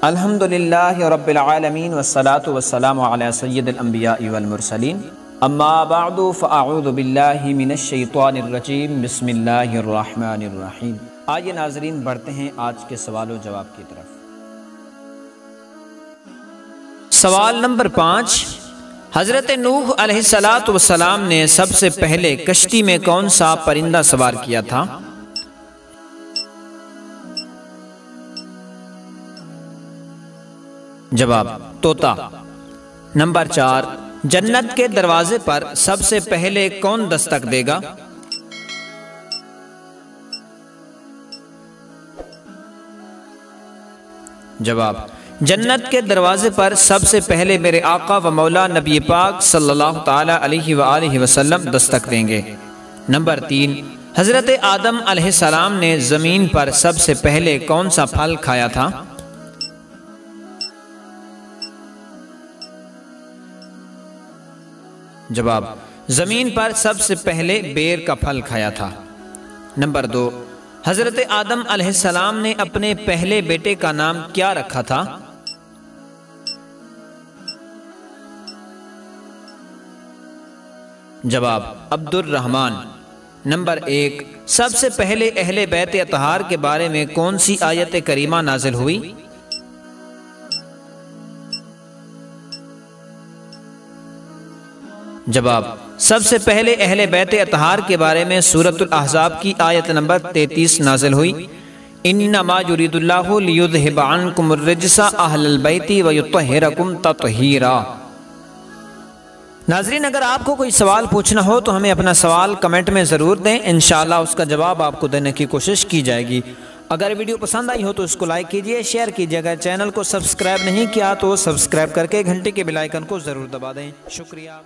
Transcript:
अल्हम्दुलिल्लाहि रब्बिल आलमीन वस्सलातु वस्सलामु अला सय्यिदिल अंबिया'i वल मुरसलीन अम्मा बअदु फ़अऊज़ु बिल्लाहि मिनश शैतानिर रजीम बिस्मिल्लाहिर रहमानिर रहीम। आइए नाज़रीन बढ़ते हैं आज के सवाल व जवाब की तरफ। सवाल नंबर 5, हज़रत नूह अलैहिस्सलातु वस्सलाम ने सबसे पहले कश्ती में कौन सा परिंदा सवार किया था? जवाब तोता। नंबर 4, जन्नत के दरवाजे पर सबसे पहले कौन दस्तक देगा? जवाब जन्नत के दरवाजे पर सबसे पहले मेरे आका व मौला नबी पाक सल्लल्लाहु ताला अलैहि व आलिहि वसल्लम दस्तक देंगे। नंबर 3, हजरत आदम अलैहिस्सलाम ने जमीन पर सबसे पहले कौन सा फल खाया था? जवाब जमीन पर सबसे पहले बेर का फल खाया था। नंबर 2, हजरत आदम अलैहिस्सलाम ने अपने पहले बेटे का नाम क्या रखा था? जवाब अब्दुर रहमान। नंबर 1, सबसे पहले अहले बैत अतहार के बारे में कौन सी आयत करीमा नाजिल हुई? जवाब सबसे पहले अहले बैत अतहार के बारे में सूरतुल अहज़ाब की आयत नंबर 33 नाजिल हुई। इन्नमा युरीदुल्लाहु लियुज़हिबा अन्कुमुर रिज्सा अहलल बैति व युत्तहिरकुम तत्हीरा। नाज़रीन, अगर आपको कोई सवाल पूछना हो तो हमें अपना सवाल कमेंट में ज़रूर दें, इंशाअल्लाह उसका जवाब आपको देने की कोशिश की जाएगी। अगर वीडियो पसंद आई हो तो इसको लाइक कीजिए, शेयर कीजिए। अगर चैनल को सब्सक्राइब नहीं किया तो सब्सक्राइब करके घंटे के बेल आइकन को ज़रूर दबा दें। शुक्रिया।